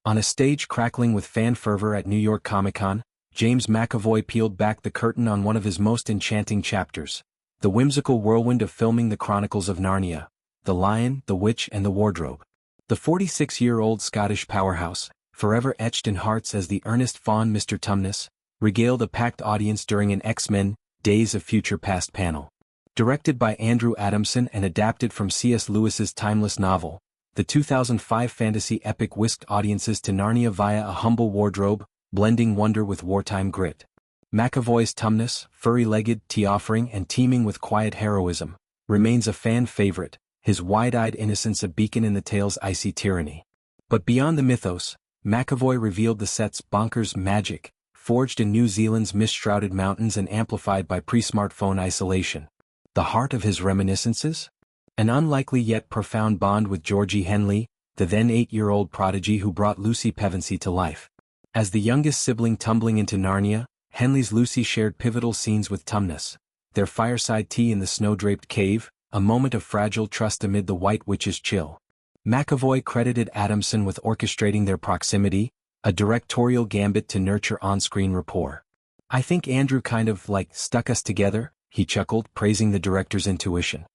On a stage crackling with fan fervor at New York Comic-Con, James McAvoy peeled back the curtain on one of his most enchanting chapters. The whimsical whirlwind of filming the Chronicles of Narnia, The Lion, the Witch and the Wardrobe. The 46-year-old Scottish powerhouse, forever etched in hearts as the earnest faun Mr. Tumnus, regaled a packed audience during an X-Men, Days of Future Past panel. Directed by Andrew Adamson and adapted from C.S. Lewis's timeless novel, the 2005 fantasy epic whisked audiences to Narnia via a humble wardrobe, blending wonder with wartime grit. McAvoy's Tumnus, furry-legged, tea-offering and teeming with quiet heroism, remains a fan favorite, his wide-eyed innocence a beacon in the tale's icy tyranny. But beyond the mythos, McAvoy revealed the set's bonkers magic, forged in New Zealand's mist-shrouded mountains and amplified by pre-smartphone isolation. The heart of his reminiscences? An unlikely yet profound bond with Georgie Henley, the then 8-year-old prodigy who brought Lucy Pevensie to life. As the youngest sibling tumbling into Narnia, Henley's Lucy shared pivotal scenes with Tumnus, their fireside tea in the snow-draped cave, a moment of fragile trust amid the White Witch's chill. McAvoy credited Adamson with orchestrating their proximity, a directorial gambit to nurture on-screen rapport. "I think Andrew kind of, stuck us together," he chuckled, praising the director's intuition.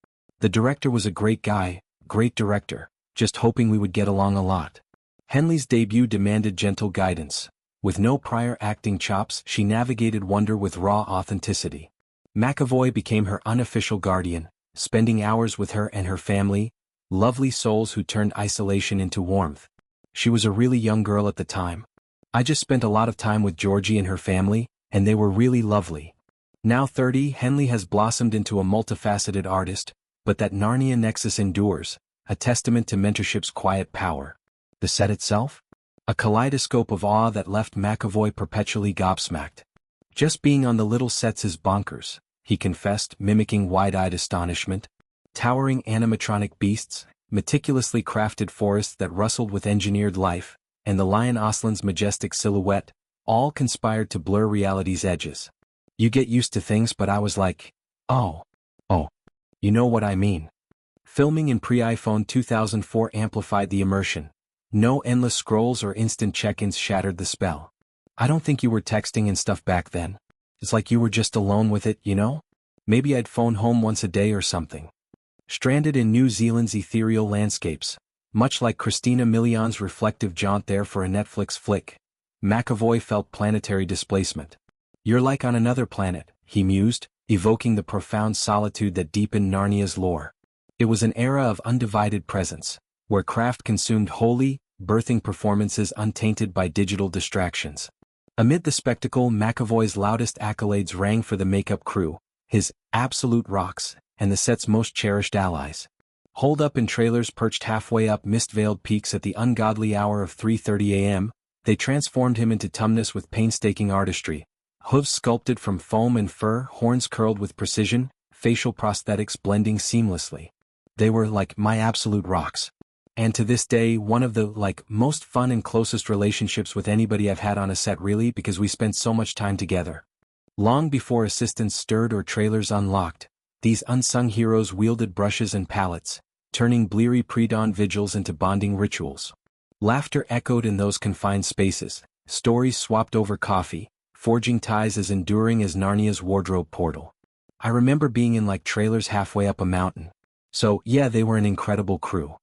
"The director was a great guy, great director, just hoping we would get along a lot." Henley's debut demanded gentle guidance. With no prior acting chops, she navigated wonder with raw authenticity. McAvoy became her unofficial guardian, spending hours with her and her family, lovely souls who turned isolation into warmth. She was a really young girl at the time. "I just spent a lot of time with Georgie and her family, and they were really lovely." Now 30, Henley has blossomed into a multifaceted artist, but that Narnia nexus endures, a testament to mentorship's quiet power. The set itself? A kaleidoscope of awe that left McAvoy perpetually gobsmacked. "Just being on the little sets is bonkers," he confessed, mimicking wide-eyed astonishment. Towering animatronic beasts, meticulously crafted forests that rustled with engineered life, and the lion Aslan's majestic silhouette, all conspired to blur reality's edges. "You get used to things, but I was like, oh, you know what I mean." Filming in pre-iPhone 2004 amplified the immersion. No endless scrolls or instant check-ins shattered the spell. "I don't think you were texting and stuff back then. It's like you were just alone with it, you know? Maybe I'd phone home once a day or something." Stranded in New Zealand's ethereal landscapes, much like Christina Milian's reflective jaunt there for a Netflix flick, McAvoy felt planetary displacement. "You're like on another planet," he mused, evoking the profound solitude that deepened Narnia's lore. It was an era of undivided presence, where craft consumed wholly, birthing performances untainted by digital distractions. Amid the spectacle, McAvoy's loudest accolades rang for the makeup crew, his absolute rocks, and the set's most cherished allies. Holed up in trailers perched halfway up mist-veiled peaks at the ungodly hour of 3:30 a.m., they transformed him into Tumnus with painstaking artistry. Hooves sculpted from foam and fur, horns curled with precision, facial prosthetics blending seamlessly. They were my absolute rocks. And to this day, one of the most fun and closest relationships with anybody I've had on a set, really, because we spent so much time together. Long before assistants stirred or trailers unlocked, these unsung heroes wielded brushes and palettes, turning bleary pre-dawn vigils into bonding rituals. Laughter echoed in those confined spaces, stories swapped over coffee, forging ties as enduring as Narnia's wardrobe portal. I remember being in trailers halfway up a mountain. So yeah, they were an incredible crew.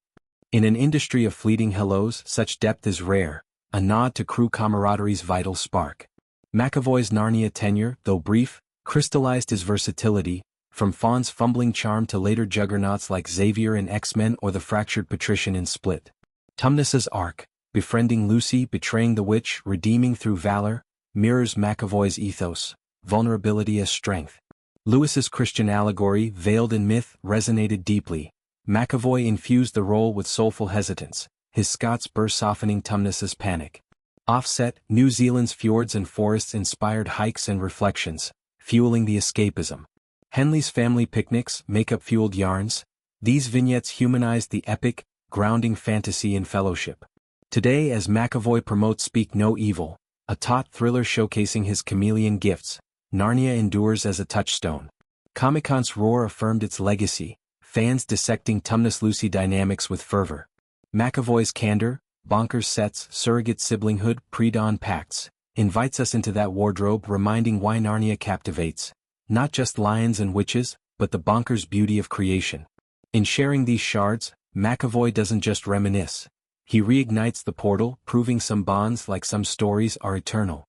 In an industry of fleeting hellos, such depth is rare, a nod to crew camaraderie's vital spark. McAvoy's Narnia tenure, though brief, crystallized his versatility, from Fawn's fumbling charm to later juggernauts like Xavier in X-Men or the fractured patrician in Split. Tumnus's arc, befriending Lucy, betraying the witch, redeeming through valor, mirrors McAvoy's ethos, vulnerability as strength. Lewis's Christian allegory, veiled in myth, resonated deeply. McAvoy infused the role with soulful hesitance, his Scots burr softening Tumnus's panic. Offset, New Zealand's fjords and forests inspired hikes and reflections, fueling the escapism. Henley's family picnics, makeup-fueled yarns. These vignettes humanized the epic, grounding fantasy in fellowship. Today, as McAvoy promotes Speak No Evil, a taut thriller showcasing his chameleon gifts, Narnia endures as a touchstone. Comic-Con's roar affirmed its legacy, fans dissecting Tumnus-Lucy dynamics with fervor. McAvoy's candor, bonkers sets, surrogate siblinghood, pre-dawn pacts, invites us into that wardrobe, reminding why Narnia captivates. Not just lions and witches, but the bonkers beauty of creation. In sharing these shards, McAvoy doesn't just reminisce. He reignites the portal, proving some bonds like some stories are eternal.